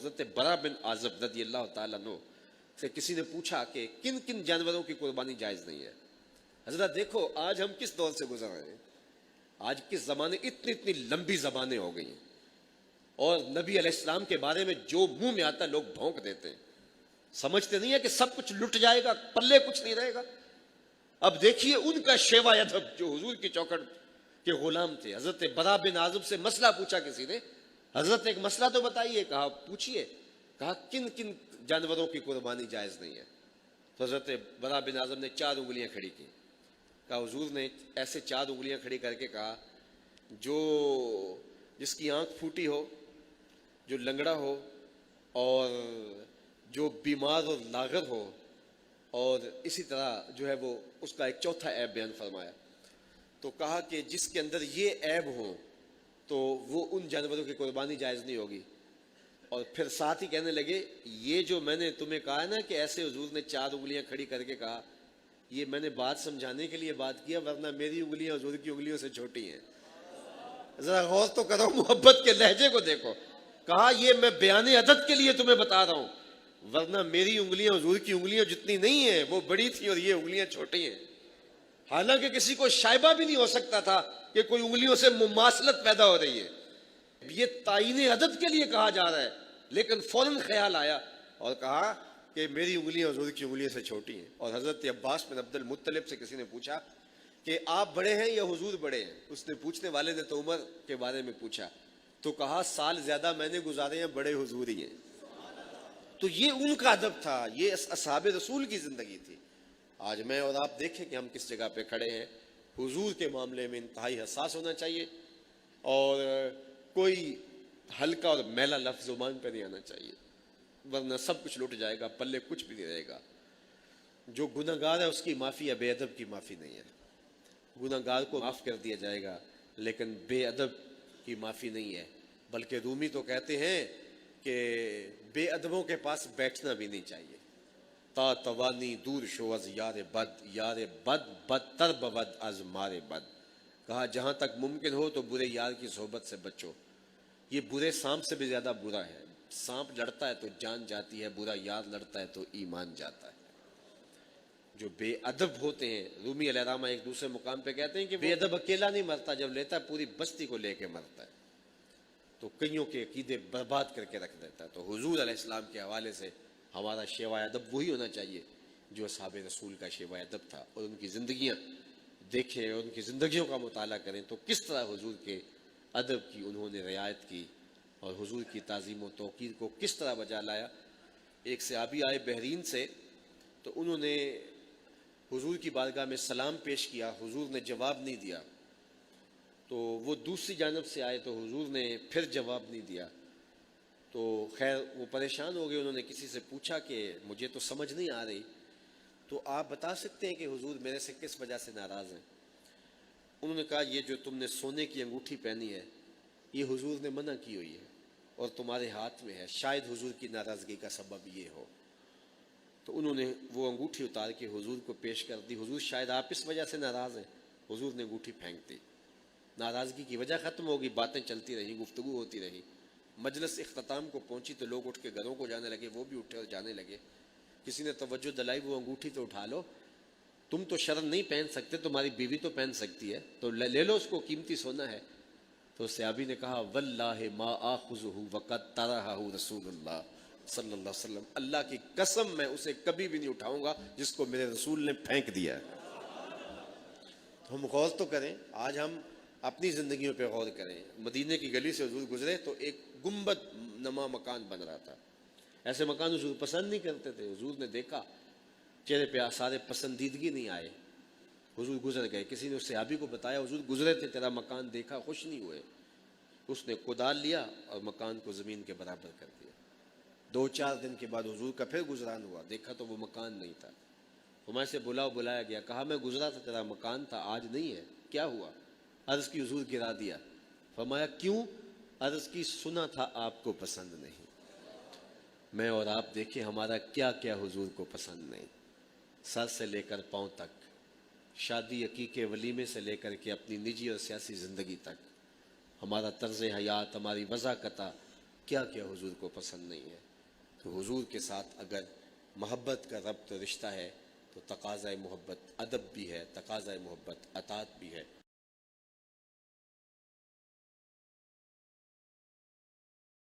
حضرت برا بن عازب رضی اللہ تعالیٰ عنہ سے کسی نے پوچھا کہ کن کن جانوروں کی قربانی جائز نہیں ہے. حضرت دیکھو آج ہم کس دور سے گزر رہے ہیں. آج کس زمانے اتنی لمبی زبانیں ہو گئی ہیں, اور نبی علیہ السلام کے بارے میں جو منہ میں آتا لوگ بھونک دیتے ہیں. سمجھتے نہیں ہے کہ سب کچھ لٹ جائے گا, پلے کچھ نہیں رہے گا. اب دیکھیے ان کا شیوا ادب جو حضور کی چوکھٹ کے غلام تھے. حضرت برا بن عازب سے مسئلہ پوچھا کسی نے, حضرت ایک مسئلہ تو بتائیے. کہا پوچھیے. کہا کن کن جانوروں کی قربانی جائز نہیں ہے. تو حضرت برا بن عازب نے 4 انگلیاں کھڑی کی. کہا حضور نے ایسے 4 انگلیاں کھڑی کر کے کہا جس کی آنکھ پھوٹی ہو, جو لنگڑا ہو, اور جو بیمار اور لاغر ہو, اور اسی طرح جو ہے وہ اس کا ایک چوتھا عیب بیان فرمایا. تو کہا کہ جس کے اندر یہ عیب ہوں تو وہ ان جانوروں کی قربانی جائز نہیں ہوگی. اور پھر ساتھ ہی کہنے لگے یہ جو میں نے تمہیں کہا نا کہ ایسے حضور نے 4 انگلیاں کھڑی کر کے کہا, یہ میں نے بات سمجھانے کے لیے بات کیا, ورنہ میری انگلیاں حضور کی انگلیوں سے چھوٹی ہیں. ذرا غور تو کرو, محبت کے لہجے کو دیکھو. کہا یہ میں بیان ادب کے لیے تمہیں بتا رہا ہوں, ورنہ میری انگلیاں حضور کی انگلیاں جتنی نہیں ہیں, وہ بڑی تھی اور یہ انگلیاں چھوٹی ہیں. حالانکہ کسی کو شائبہ بھی نہیں ہو سکتا تھا کہ کوئی انگلیوں سے مماثلت پیدا ہو رہی ہے. یہ تعین عدد کے لیے کہا جا رہا ہے, لیکن فوراً خیال آیا اور کہا کہ میری انگلیاں حضور کی انگلیوں سے چھوٹی ہیں. اور حضرت عباس بن عبد المطلب سے کسی نے پوچھا کہ آپ بڑے ہیں یا حضور بڑے ہیں. اس نے پوچھنے والے نے تو عمر کے بارے میں پوچھا, تو کہا سال زیادہ میں نے گزارے ہیں, بڑے حضور ہی ہیں. تو یہ ان کا ادب تھا, یہ اصحاب رسول کی زندگی تھی. آج میں اور آپ دیکھیں کہ ہم کس جگہ پہ کھڑے ہیں. حضور کے معاملے میں انتہائی حساس ہونا چاہیے, اور کوئی ہلکا اور میلا لفظ زبان پہ نہیں آنا چاہیے, ورنہ سب کچھ لٹ جائے گا, پلے کچھ بھی نہیں رہے گا. جو گناہ گار ہے اس کی معافی ہے, بے ادب کی معافی نہیں ہے. گناہ گار کو معاف کر دیا جائے گا, لیکن بے ادب کی معافی نہیں ہے. بلکہ رومی تو کہتے ہیں کہ بے ادبوں کے پاس بیٹھنا بھی نہیں چاہیے. تا توانی دور شو از یار بد بدتر بود از مار بد. کہا جہاں تک ممکن ہو تو برے یار کی صحبت سے بچو. یہ برے سانپ سے بھی زیادہ برا ہے. سانپ لڑتا ہے تو جان جاتی ہے, برا یار لڑتا ہے تو ایمان جاتا ہے. جو بے ادب ہوتے ہیں, رومی علیہ السلام ایک دوسرے مقام پہ کہتے ہیں کہ بے ادب اکیلا نہیں مرتا, جب لیتا ہے پوری بستی کو لے کے مرتا ہے, تو کئیوں کے عقیدے برباد کر کے رکھ دیتا ہے. تو حضور علیہ السلام کے حوالے سے ہمارا شیوا ادب وہی ہونا چاہیے جو اصحاب رسول کا شیوا ادب تھا. اور ان کی زندگیاں دیکھیں اور ان کی زندگیوں کا مطالعہ کریں تو کس طرح حضور کے ادب کی انہوں نے رعایت کی, اور حضور کی تعظیم و توقیر کو کس طرح بجا لایا. ایک صحابی آئے بحرین سے, تو انہوں نے حضور کی بارگاہ میں سلام پیش کیا, حضور نے جواب نہیں دیا. تو وہ دوسری جانب سے آئے تو حضور نے پھر جواب نہیں دیا. تو خیر وہ پریشان ہو گئے, انہوں نے کسی سے پوچھا کہ مجھے تو سمجھ نہیں آ رہی, تو آپ بتا سکتے ہیں کہ حضور میرے سے کس وجہ سے ناراض ہیں. انہوں نے کہا یہ جو تم نے سونے کی انگوٹھی پہنی ہے یہ حضور نے منع کی ہوئی ہے اور تمہارے ہاتھ میں ہے, شاید حضور کی ناراضگی کا سبب یہ ہو. تو انہوں نے وہ انگوٹھی اتار کے حضور کو پیش کر دی. حضور شاید آپ اس وجہ سے ناراض ہیں. حضور نے انگوٹھی پھینک دی. ناراضگی کی وجہ ختم ہوگی, باتیں چلتی رہی, گفتگو ہوتی رہی. مجلس اختتام کو پہنچی تو لوگ اٹھ کے گھروں کو جانے لگے, وہ بھی اٹھے اور جانے لگے. کسی نے توجہ دلائی, وہ انگوٹھی تو اٹھا لو, تم تو شرم نہیں پہن سکتے, تمہاری بیوی تو پہن سکتی ہے, تو لے لو اس کو, قیمتی سونا ہے. تو صحابی نے کہا واللہ ما آخذہ وقد طرحہ رسول اللہ صلی اللہ علیہ وسلم, اللہ کی قسم میں اسے کبھی بھی نہیں اٹھاؤں گا جس کو میرے رسول نے پھینک دیا ہے. تو ہم غور تو کریں, آج ہم اپنی زندگیوں پہ غور کریں. مدینے کی گلی سے حضور گزرے تو ایک گنبد نما مکان بن رہا تھا. ایسے مکان حضور پسند نہیں کرتے تھے. حضور نے دیکھا, چہرے پہ آثار پسندیدگی نہیں آئے. حضور گزر گئے. کسی نے اس صحابی کو بتایا حضور گزرے تھے, تیرا مکان دیکھا, خوش نہیں ہوئے. اس نے کدال لیا اور مکان کو زمین کے برابر کر دیا. 2-4 دن کے بعد حضور کا پھر گزران ہوا, دیکھا تو وہ مکان نہیں تھا. ہمارے سے بلایا گیا, کہا میں گزرا تھا, تیرا مکان تھا, آج نہیں ہے, کیا ہوا؟ عرض کی حضور گرا دیا. فرمایا کیوں؟ عرض کی سنا تھا آپ کو پسند نہیں. میں اور آپ دیکھیں ہمارا کیا کیا حضور کو پسند نہیں, سر سے لے کر پاؤں تک, شادی عقیقے ولیمے سے لے کر کے اپنی نجی اور سیاسی زندگی تک, ہمارا طرز حیات, ہماری وضاقتہ کیا کیا حضور کو پسند نہیں ہے. تو حضور کے ساتھ اگر محبت کا ربط رشتہ ہے تو تقاضۂ محبت ادب بھی ہے، تقاضۂ محبت اطاعت بھی ہے.